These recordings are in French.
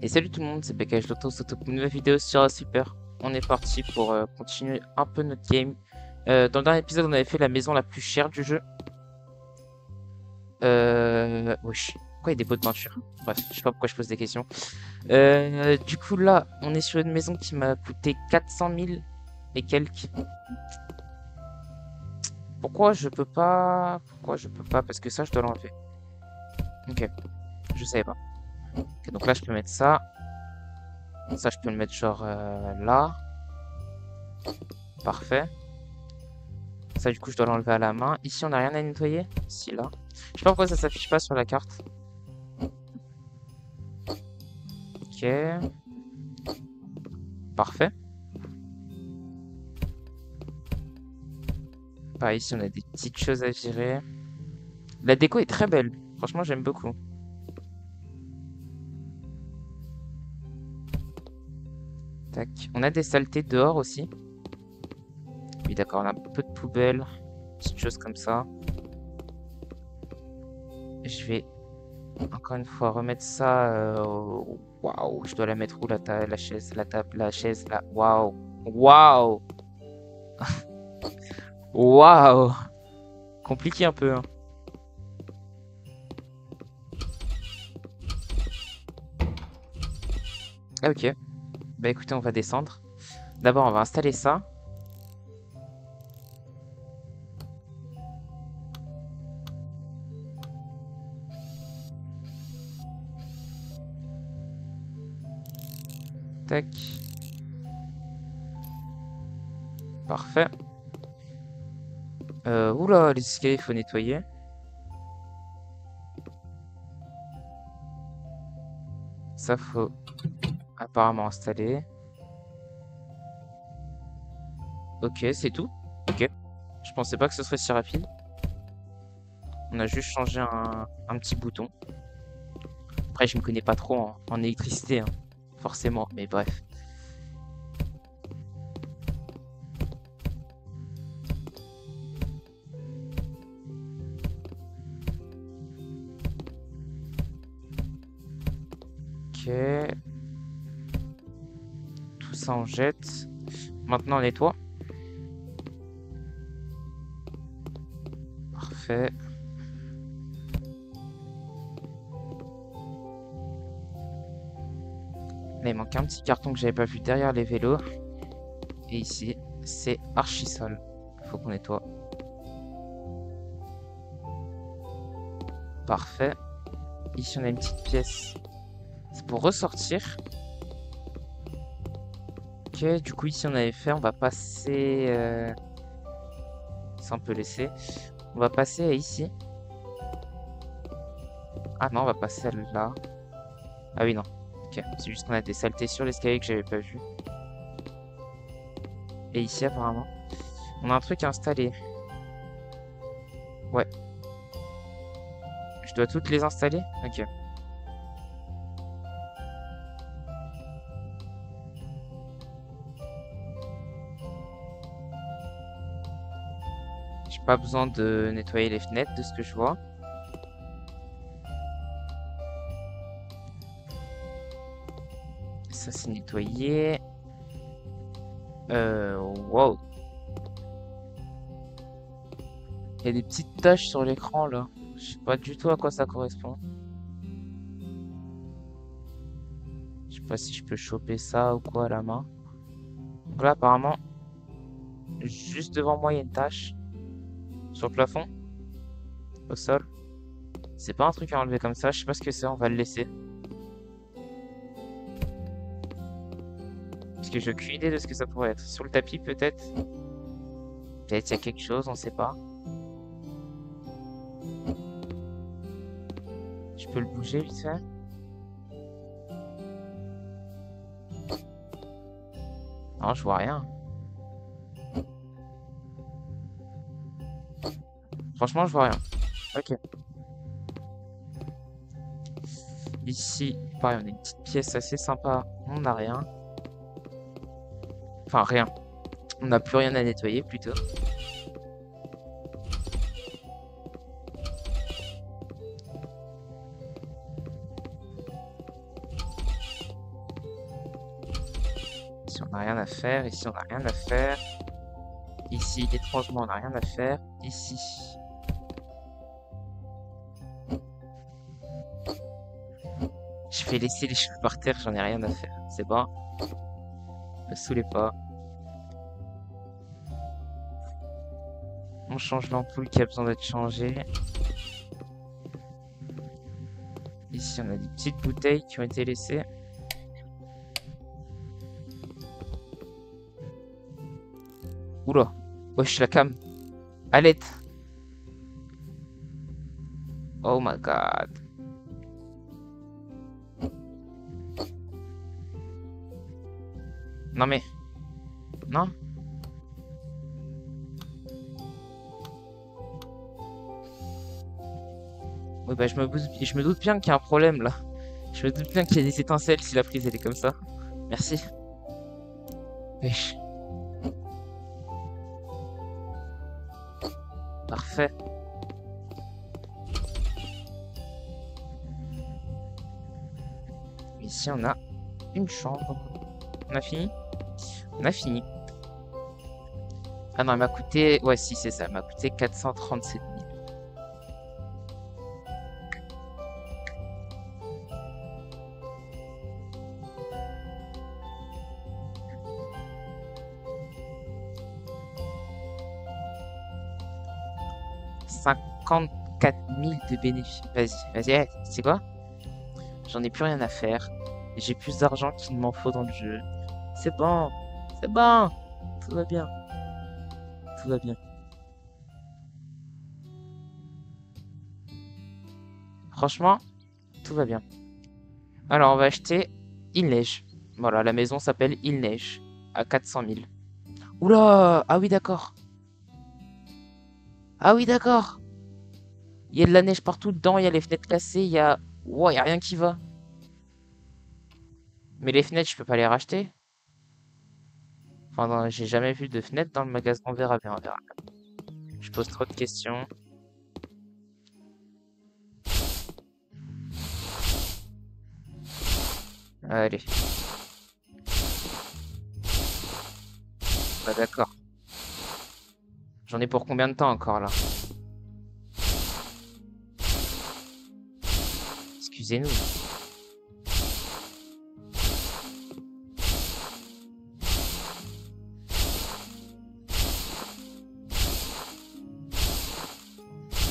Et salut tout le monde, c'est BKH Lotto, c'est une nouvelle vidéo sur Super. On est parti pour continuer un peu notre game. Dans le dernier épisode, on avait fait la maison la plus chère du jeu. Wesh, pourquoi il y a des pots de peinture? Bref, je sais pas pourquoi je pose des questions. Du coup, là, on est sur une maison qui m'a coûté 400 000 et quelques. Pourquoi je peux pas? Pourquoi je peux pas? Parce que ça, je dois l'enlever. Ok, je savais pas. Ok, donc là, je peux mettre ça. Ça, je peux le mettre genre là. Parfait. Ça, du coup, je dois l'enlever à la main. Ici, on n'a rien à nettoyer. Si, là. Je sais pas pourquoi ça s'affiche pas sur la carte. Ok. Parfait. Pareil, ici, on a des petites choses à gérer. La déco est très belle. Franchement, j'aime beaucoup. Tac. On a des saletés dehors aussi. Oui, d'accord, on a un peu de poubelle. Petites choses comme ça. Je vais encore une fois remettre ça. Waouh, je dois la mettre où la chaise, la table, la chaise, là. Waouh. Waouh. Waouh. Compliqué un peu, hein. Ah, ok. Bah écoutez, on va descendre. D'abord, on va installer ça. Tac. Parfait. Oula, les escaliers, il faut nettoyer. Ça, faut apparemment installer. Ok, c'est tout. Ok. Je pensais pas que ce serait si rapide. On a juste changé un petit bouton. Après, je me connais pas trop en électricité, hein, forcément, mais bref. Ok. Tout ça, on jette. Maintenant, on nettoie. Parfait. Là, il manque un petit carton que j'avais pas vu derrière les vélos. Et ici, c'est archi sale. Faut qu'on nettoie. Parfait. Ici, on a une petite pièce. C'est pour ressortir. Ok, du coup, ici, on avait fait. On va passer... Ça, on peut laisser. On va passer à ici. Ah non, on va passer à là. Ah oui, non. Ok, c'est juste qu'on a des saletés sur l'escalier que j'avais pas vu. Et ici, apparemment, on a un truc à installer. Ouais. Je dois toutes les installer? Ok. J'ai pas besoin de nettoyer les fenêtres de ce que je vois. Ça, c'est nettoyé. Wow. Il y a des petites taches sur l'écran là. Je sais pas du tout à quoi ça correspond. Je sais pas si je peux choper ça ou quoi à la main. Donc là, apparemment, juste devant moi, il y a une tache. Sur le plafond, au sol. C'est pas un truc à enlever comme ça. Je sais pas ce que c'est, on va le laisser. Parce que j'ai aucune idée de ce que ça pourrait être. Sur le tapis, peut-être. Peut-être il y a quelque chose, on sait pas. Je peux le bouger vite fait. Non, je vois rien. Franchement, je vois rien. Ok. Ici, pareil, on a une petite pièce assez sympa. On n'a rien. Enfin, rien. On n'a plus rien à nettoyer, plutôt. Ici, on n'a rien à faire. Ici, on n'a rien à faire. Ici, étrangement, on n'a rien à faire. Ici. Je vais laisser les choses par terre, j'en ai rien à faire. C'est bon. Me saoulez pas. On change l'ampoule qui a besoin d'être changée. Ici, on a des petites bouteilles qui ont été laissées. Oula. Wesh, la cam. À l'aide. Oh my god. Non mais... Non. Oui, bah je me doute bien qu'il y a un problème là. Je me doute bien qu'il y a des étincelles si la prise elle est comme ça. Merci. Wesh. Parfait. Ici on a une chambre. On a fini? On a fini. Ah non, elle m'a coûté... Ouais, si, c'est ça. Elle m'a coûté 437 000. « 54 000 de bénéfices. Vas-y, vas-y, hey, c'est quoi? J'en ai plus rien à faire. J'ai plus d'argent qu'il m'en faut dans le jeu. C'est bon. C'est bon. Tout va bien. Tout va bien. Franchement, tout va bien. Alors, on va acheter Il Neige. Voilà, la maison s'appelle Il Neige. À 400 000. Oula! Ah oui, d'accord. Ah oui, d'accord. Il y a de la neige partout dedans, il y a les fenêtres cassées, il y a... Wow, il y a rien qui va. Mais les fenêtres, je peux pas les racheter. Enfin, non, j'ai jamais vu de fenêtres dans le magasin. On verra bien, on verra. Je pose trop de questions. Allez. Bah d'accord. J'en ai pour combien de temps encore là? Excusez-nous.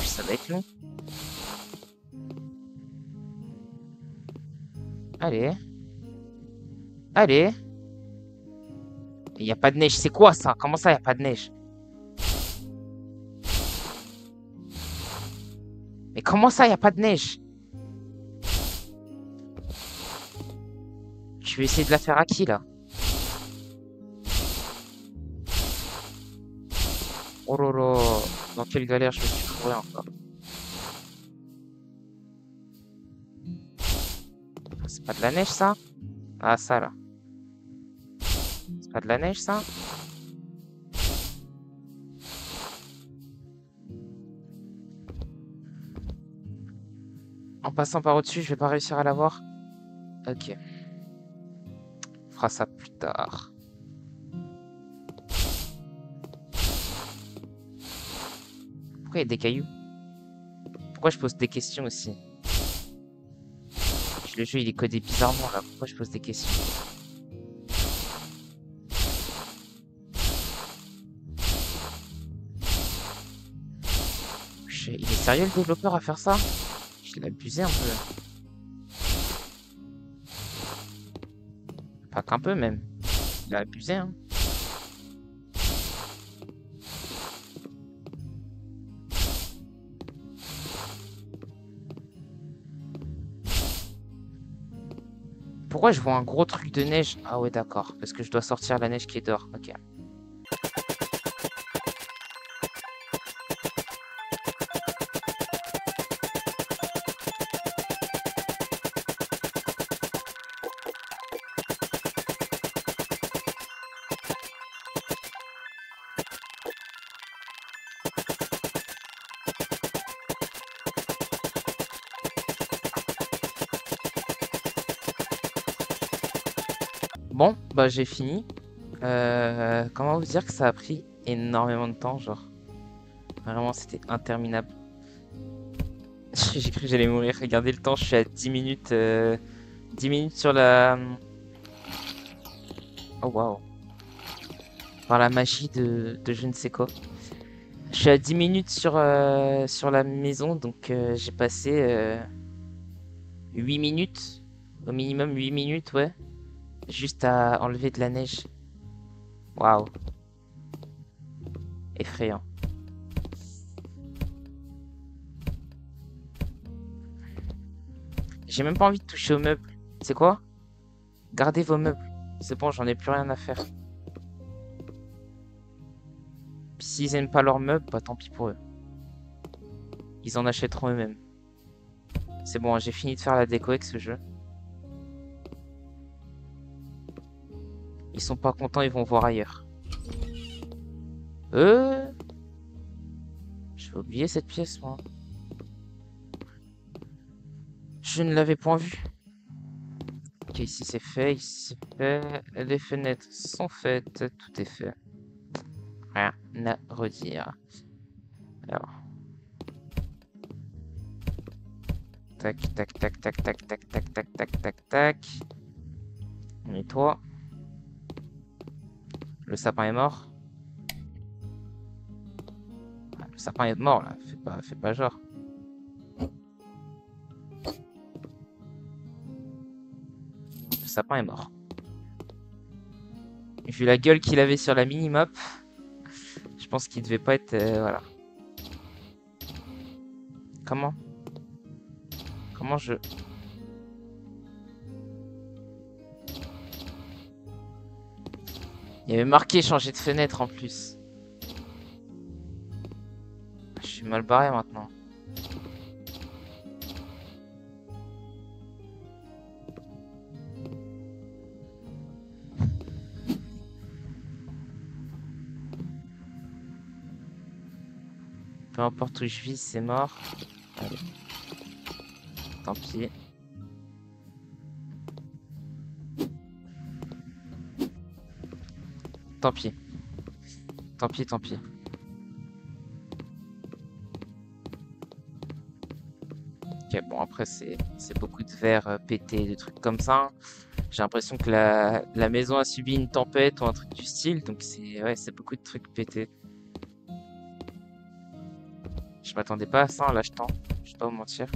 Ça va être long. Allez. Allez. Il n'y a pas de neige. C'est quoi ça? Comment ça, il n'y a pas de neige? Mais comment ça, il n'y a pas de neige? Je vais essayer de la faire à qui, là? Oh là là. Dans quelle galère je me suis trouvé encore. C'est pas de la neige, ça? Ah, ça, là. C'est pas de la neige, ça? En passant par au-dessus, je vais pas réussir à l'avoir. Ok. On fera ça plus tard. Pourquoi il y a des cailloux? Pourquoi je pose des questions aussi? Le jeu il est codé bizarrement là. Pourquoi je pose des questions? Il est sérieux le développeur à faire ça? Je l'ai abusé un peu. Pas qu'un peu même. Il a abusé hein. Pourquoi je vois un gros truc de neige? Ah ouais d'accord, parce que je dois sortir la neige qui est dehors. Ok. Bon, bah j'ai fini. Comment vous dire que ça a pris énormément de temps, genre. Vraiment, c'était interminable. J'ai cru que j'allais mourir. Regardez le temps, je suis à 10 minutes. 10 minutes sur la... Oh waouh. Par la magie de je ne sais quoi. Je suis à 10 minutes sur la maison, donc j'ai passé 8 minutes. Au minimum 8 minutes, ouais. Juste à enlever de la neige. Waouh. Effrayant. J'ai même pas envie de toucher aux meubles. C'est quoi? Gardez vos meubles. C'est bon, j'en ai plus rien à faire. Puis s'ils aiment pas leurs meubles, bah tant pis pour eux. Ils en achèteront eux-mêmes. C'est bon, j'ai fini de faire la déco avec ce jeu. Ils sont pas contents, ils vont voir ailleurs. Euh... Je vais oublier cette pièce, moi. Je ne l'avais point vue. Ok, ici c'est fait, ici c'est fait. Les fenêtres sont faites, tout est fait. Rien à redire. Alors, tac, tac, tac, tac, tac, tac, tac, tac, tac, tac, tac. On nettoie. Le sapin est mort. Ah, le sapin est mort là, fais pas genre. Le sapin est mort. Vu la gueule qu'il avait sur la minimap, je pense qu'il devait pas être... voilà. Comment? Comment je... Il y avait marqué changer de fenêtre en plus. Je suis mal barré maintenant. Peu importe où je vis, c'est mort. Allez. Tant pis. Tant pis. Tant pis, tant pis. Ok, bon après c'est beaucoup de verres pétés, de trucs comme ça. J'ai l'impression que la maison a subi une tempête ou un truc du style, donc c'est ouais, c'est beaucoup de trucs pétés. Je m'attendais pas à ça en l'achetant, je vais pas vous mentir.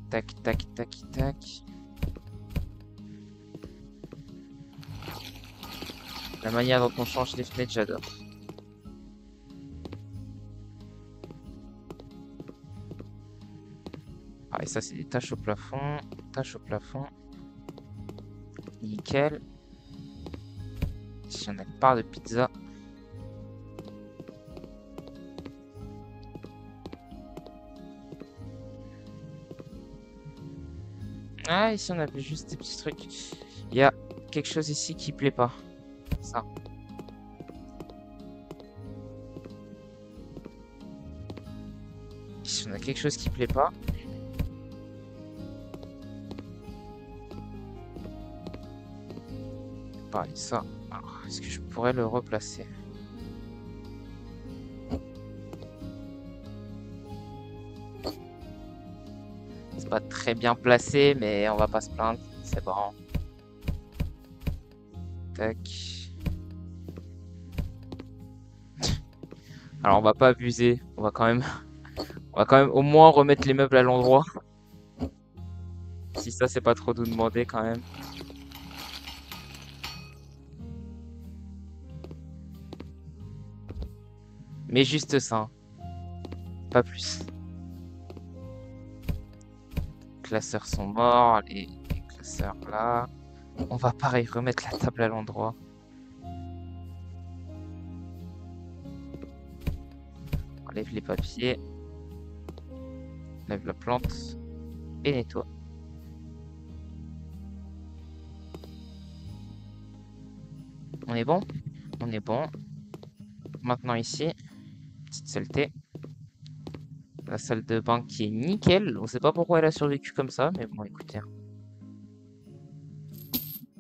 Tac, tac, tac, tac. La manière dont on change les fenêtres, j'adore. Ah, et ça, c'est des taches au plafond. Taches au plafond. Nickel. Si on a une part de pizza. Ah, ici, on avait juste des petits trucs. Il y a quelque chose ici qui plaît pas. Ça. Ici, on a quelque chose qui plaît pas. Pareil, ça. Alors, est-ce que je pourrais le replacer? C'est pas très bien placé, mais on va pas se plaindre. C'est bon. Tac. Alors, on va pas abuser. On va quand même au moins remettre les meubles à l'endroit. Si ça, c'est pas trop nous demander quand même. Mais juste ça, hein. Pas plus. Les classeurs sont morts, les classeurs là. On va pareil remettre la table à l'endroit. Enlève les papiers. Enlève la plante. Et nettoie. On est bon? On est bon. Maintenant ici, petite saleté. La salle de bain qui est nickel. On sait pas pourquoi elle a survécu comme ça, mais bon, écoutez.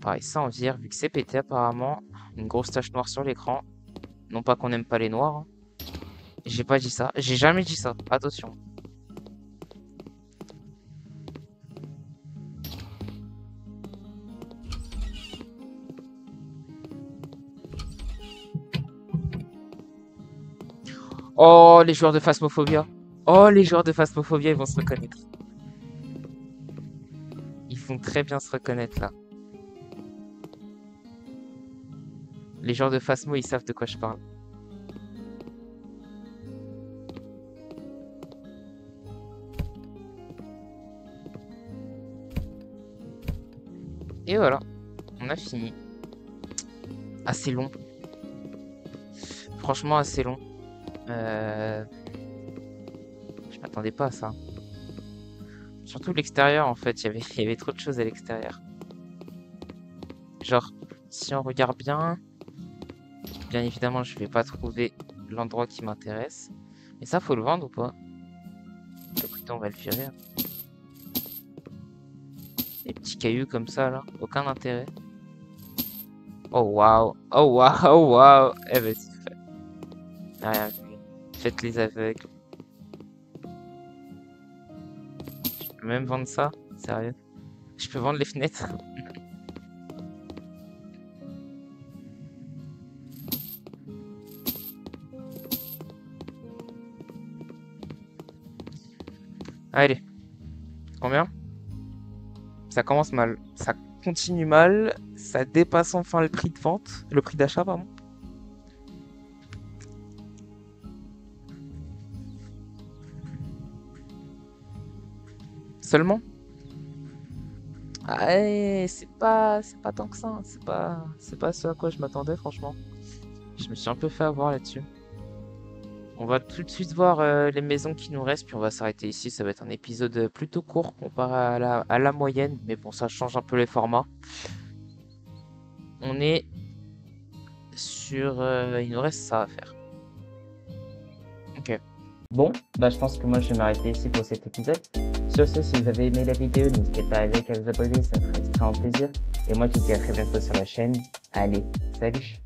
Pareil, ça en vire, vu que c'est pété apparemment. Une grosse tache noire sur l'écran. Non pas qu'on n'aime pas les noirs, hein. J'ai pas dit ça. J'ai jamais dit ça. Attention. Oh, les joueurs de Phasmophobia. Oh, les joueurs de Phasmophobia, ils vont se reconnaître. Ils vont très bien se reconnaître là. Les joueurs de Phasmo, ils savent de quoi je parle. Et voilà, on a fini. Assez long. Franchement, assez long. Je m'attendais pas à ça. Surtout l'extérieur, en fait. Il y avait trop de choses à l'extérieur. Genre, si on regarde bien, bien évidemment, je vais pas trouver l'endroit qui m'intéresse. Mais ça, faut le vendre ou pas? Écoutez, on va le virer. Les petits cailloux comme ça, là. Aucun intérêt. Oh waouh. Oh waouh. Oh waouh. Eh ben, c'est fait. Rien vu. Faites les aveugles. Je peux même vendre ça? Sérieux? Je peux vendre les fenêtres? Allez. Combien? Ça commence mal. Ça continue mal. Ça dépasse enfin le prix de vente. Le prix d'achat, pardon. Seulement? Ah, c'est pas tant que ça, hein. C'est pas ce à quoi je m'attendais, franchement. Je me suis un peu fait avoir là-dessus. On va tout de suite voir les maisons qui nous restent, puis on va s'arrêter ici. Ça va être un épisode plutôt court comparé à la moyenne, mais bon, ça change un peu les formats. On est sur... il nous reste ça à faire. Ok. Bon, bah je pense que moi je vais m'arrêter ici pour cet épisode. Sur ce, si vous avez aimé la vidéo, n'hésitez pas à liker, à vous abonner, ça me ferait extrêmement plaisir. Et moi je vous dis à très bientôt sur la chaîne. Allez, salut!